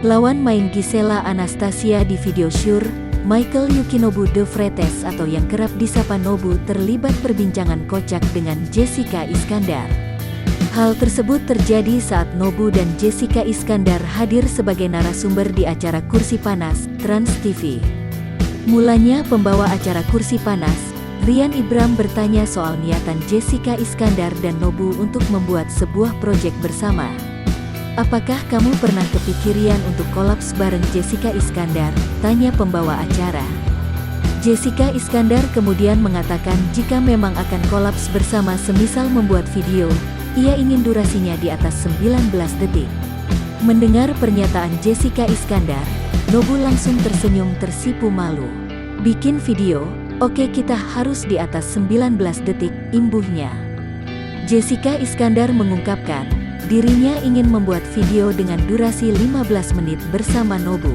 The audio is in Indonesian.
Lawan main Gisela Anastasia di video Shure, Michael Yukinobu De Freitas atau yang kerap disapa Nobu terlibat perbincangan kocak dengan Jessica Iskandar. Hal tersebut terjadi saat Nobu dan Jessica Iskandar hadir sebagai narasumber di acara Kursi Panas, Trans TV. Mulanya pembawa acara Kursi Panas, Rian Ibram bertanya soal niatan Jessica Iskandar dan Nobu untuk membuat sebuah proyek bersama. "Apakah kamu pernah kepikiran untuk kolaps bareng Jessica Iskandar?" tanya pembawa acara. Jessica Iskandar kemudian mengatakan jika memang akan kolaps bersama semisal membuat video, ia ingin durasinya di atas 19 detik. Mendengar pernyataan Jessica Iskandar, Nobu langsung tersenyum tersipu malu. "Bikin video? Oke, kita harus di atas 19 detik, imbuhnya." Jessica Iskandar mengungkapkan, dirinya ingin membuat video dengan durasi 15 menit bersama Nobu.